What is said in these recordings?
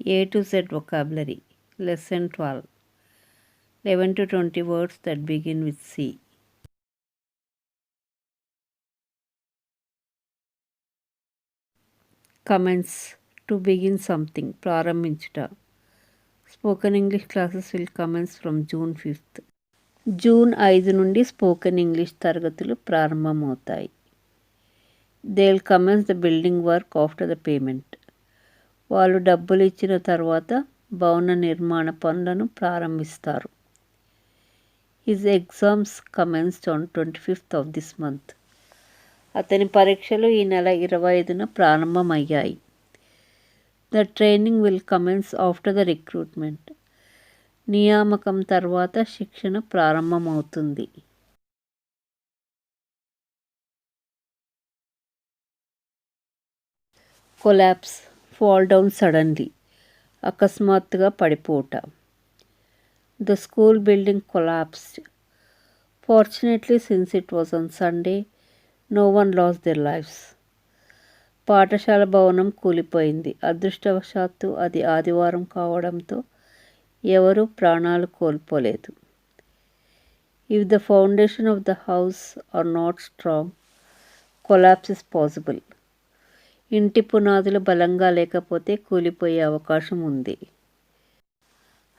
A to Z vocabulary. Lesson 12. 11 to 20 words that begin with C. Commence. To begin something. ప్రారంభించుట. Spoken English classes will commence from June 5th. June 5 నుండి spoken English తరగతులు ప్రారంభమవుతాయి. They will commence the building work after the payment. వాళ్ళు డబ్బులు ఇచ్చిన తర్వాత భవన నిర్మాణ పనులను ప్రారంభిస్తారు. His exams commenced on 25th of this month. అతని పరీక్షలు ఈ నెల 25న ప్రారంభమయ్యాయి. The training will commence after the recruitment. నియామకం తర్వాత శిక్షణ ప్రారంభమవుతుంది. కొలాప్స్. Fall down suddenly. అకస్మాత్తుగా పడిపోవుట. The school building collapsed. Fortunately, since it was on Sunday, no one lost their lives. పాఠశాల భవనం కూలిపోయింది. అదృష్టవశాత్తు అది ఆదివారం కావడంతో ఎవరూ ప్రాణాలు కోల్పోలేదు. If the foundation of the house are not strong, collapse is possible. ఇంటి పునాదులు బలంగా లేకపోతే కూలిపోయే అవకాశం ఉంది.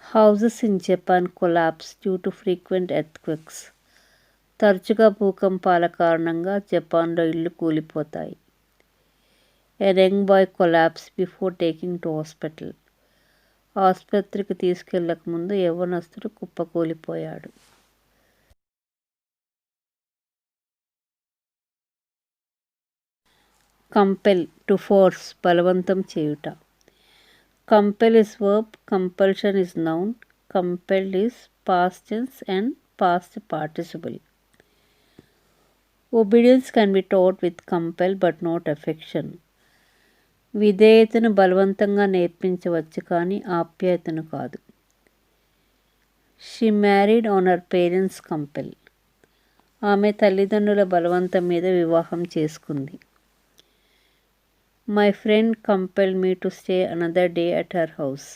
Houses in Japan collapse due to frequent earthquakes. తరచుగా భూకంపాల కారణంగా జపాన్లో ఇళ్ళు కూలిపోతాయి. A young boy collapse before taking to hospital. ఆసుపత్రికి తీసుకెళ్లక ముందు యవ్వనస్తుడు కుప్పకూలిపోయాడు. కంపెల్. To force. బలవంతం చేయుట. Compel is verb, compulsion is noun, compelled is past tense and past participle. Obedience can be taught with compel but not affection. విధేయతను బలవంతంగా నేర్పించవచ్చు కానీ ఆప్యాయతను కాదు. She married on her parents compel. ఆమె తల్లిదండ్రుల బలవంతం మీద వివాహం చేసుకుంది. My friend compelled me to stay another day at her house.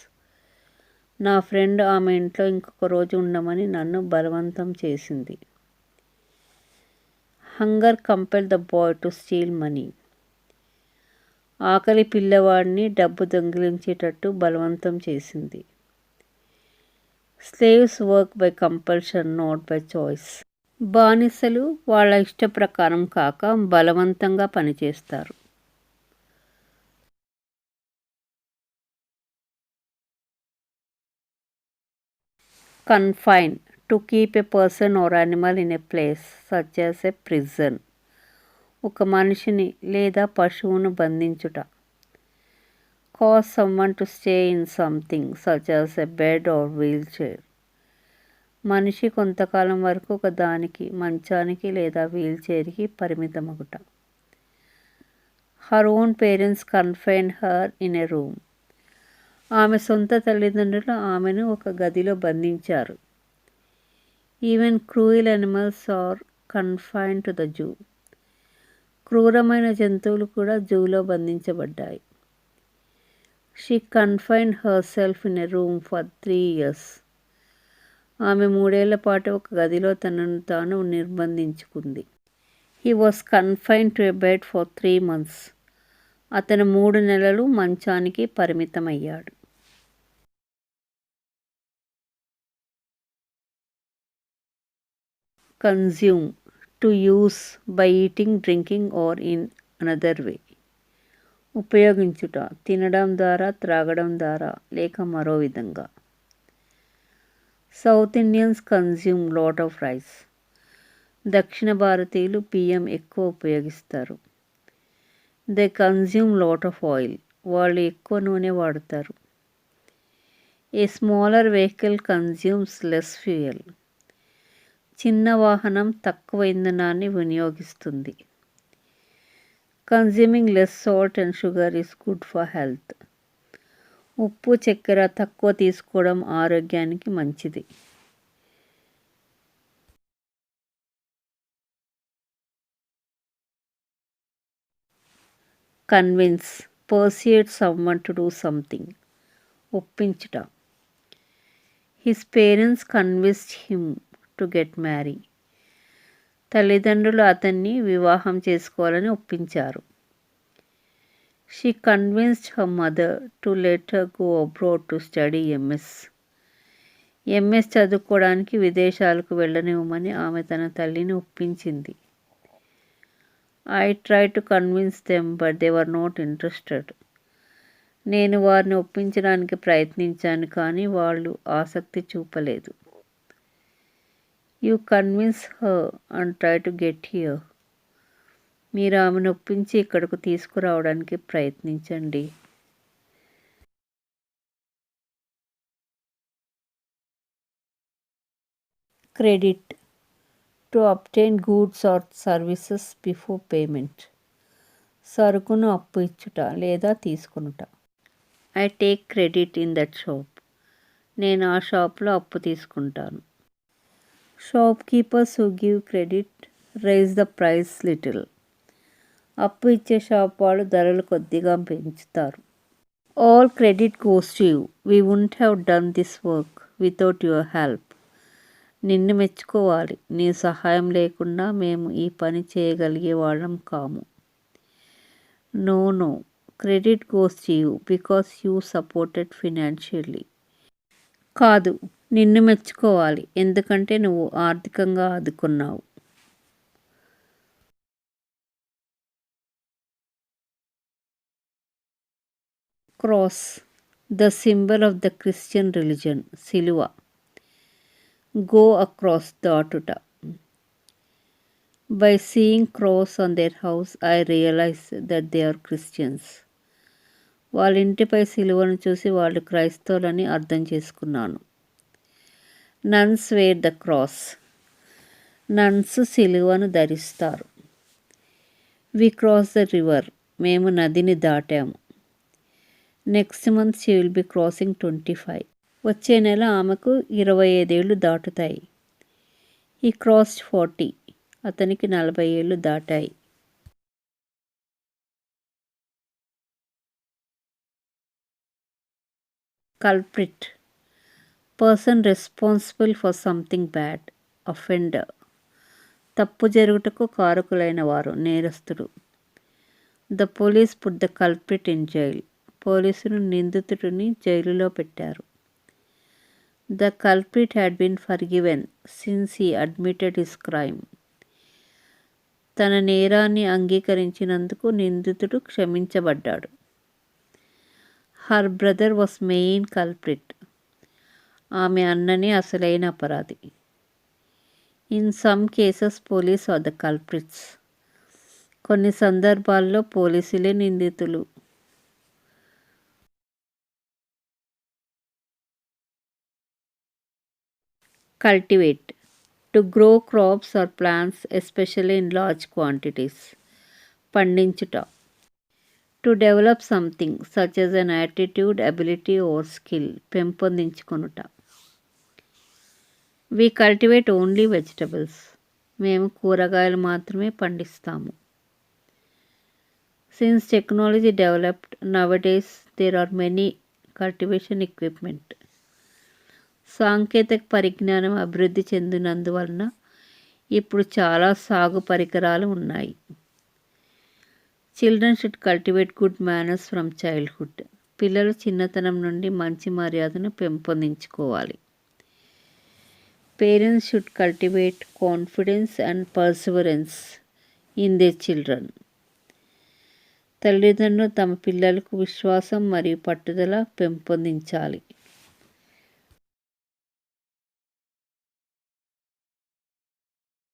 నా ఫ్రెండ్ ఆమె ఇంట్లో ఇంకొక రోజు ఉండమని నన్ను బలవంతం చేసింది. Hunger compel the boy to steal money. ఆకలి పిల్లవాడిని డబ్బు దొంగిలించేటట్టు బలవంతం చేసింది. Slaves work by compulsion not by choice. బానిసలు వాళ్ళ ఇష్ట ప్రకారం కాక బలవంతంగా పనిచేస్తారు. Confine. To keep a person or animal in a place such as a prison. ఒక మనిషిని లేదా పశువును బంధించుట. Cause someone to stay in something such as a bed or wheelchair. మనిషి కొంతకాలం వరకు ఒక దానికి, మంచానికి లేదా వీల్చైర్కి పరిమితమగుట. Her own parents confined her in a room. ఆమె సొంత తల్లిదండ్రులు ఆమెను ఒక గదిలో బంధించారు. Even cruel animals are confined to the zoo. క్రూరమైన జంతువులు కూడా జూలో బంధించబడ్డాయి. She confined her self in a room for 3 years. ఆమె 3 ఏళ్ల పాటు ఒక గదిలో తనను తాను నిర్బంధించుకుంది. He was confined to a bed for 3 months. అతను 3 నెలలు మంచానికి పరిమితమయ్యాడు. Consume. To use by eating, drinking or in another way. ఉపయోగించుట, తినడం ద్వారా, త్రాగడం ద్వారా లేక మరో విధంగా. South Indians consume lot of rice. దక్షిణ భారతీయులు బియ్యం ఎక్కువ ఉపయోగిస్తారు. They consume lot of oil. వాళ్ళు ఎక్కువ నూనె వాడుతారు. A smaller vehicle consumes less fuel. చిన్న వాహనం తక్కువ ఇంధనాన్ని వినియోగిస్తుంది. Consuming less salt and sugar is good for health. ఉప్పు, చక్కెర తక్కువ తీసుకోవడం ఆరోగ్యానికి మంచిది. Convince. Persuade someone to do something. ఒప్పించుట. His parents convinced him to get marry. తల్లిదండ్రులు అతన్ని వివాహం చేసుకోవాలని ఒప్పించారు. She convinced her mother to let her go abroad to study MS. MS చదువుకోవడానికి విదేశాలకు వెళ్ళనివ్వమని ఆమె తన తల్లిని ఒప్పించింది. I try to convince them but they were not interested. నేను వారిని ఒప్పించడానికి ప్రయత్నించాను కానీ వాళ్ళు ఆసక్తి చూపలేదు. You convince her and try to get here. మీరు ఆమెను ఒప్పించి ఇక్కడకు తీసుకురావడానికి ప్రయత్నించండి. Credit. To obtain goods or services before payment. సరుకును అప్పు ఇచ్చుట లేదా తీసుకొనుట. I take credit in that shop. నేను ఆ షాప్లో అప్పు తీసుకుంటాను. Shop keepers who give credit raise the price little. అప్పు ఇచ్చే షాప్ వాళ్ళు ధరలు కొద్దిగా పెంచుతారు. All credit goes to you. We won't have done this work without your help. నిన్ను మెచ్చుకోవాలి. నీ సహాయం లేకుండా మేము ఈ పని చేయగలిగే వాళ్ళం కాము. No no, credit goes to you because you supported financially. కాదు, నిన్ను మెచ్చుకోవాలి ఎందుకంటే నువ్వు ఆర్థికంగా ఆదుకున్నావు. Cross. The symbol of the Christian religion. సిలువ. Go across. దాటుట. By seeing cross on there house I realize that they are Christians. వాళ్ళ ఇంటిపై సిలువను చూసి వాళ్ళు క్రైస్తవులని అర్థం చేసుకున్నాను. Nuns wear the cross. Nuns సిలువను ధరిస్తారు. We cross the river. మేము నదిని దాటాము. Next month she will be crossing 25. వచ్చే నెల ఆమెకు 25 ఏళ్ళు దాటుతాయి. ఈ క్రాస్డ్ 40. అతనికి 40 ఏళ్ళు దాటాయి. Culprit. Person responsible for something bad. Offender. తప్పు జరుగుటకు కారకులైన వారు, నేరస్తుడు. The police put the culprit in jail. పోలీసులు నిందితుడిని జైలులో పెట్టారు. The culprit had been forgiven since he admitted his crime. తన నేరాన్ని అంగీకరించినందుకు నిందితుడు క్షమించబడ్డాడు. Her brother was main culprit. ఆమె అన్ననే అసలైన అపరాధి. In some cases police are the culprits. కొన్ని సందర్భాల్లో పోలీసులే నిందితులు. Cultivate. To grow crops or plants especially in large quantities. పండించుట. To develop something such as an attitude, ability or skill. పెంపొందించుకొనుట. We cultivate only vegetables. మేము కూరగాయలు మాత్రమే పండిస్తాము. Since technology developed nowadays there are many cultivation equipment. సాంకేతిక పరిజ్ఞానం అభివృద్ధి చెందినందువలన ఇప్పుడు చాలా సాగు పరికరాలు ఉన్నాయి. Children should cultivate good manners from childhood. పిల్లలు చిన్నతనం నుండి మంచి మర్యాదను పెంపొందించుకోవాలి. Parents should cultivate confidence and perseverance in their children. తల్లిదండ్రులు తమ పిల్లలకు విశ్వాసం మరియు పట్టుదల పెంపొందించాలి.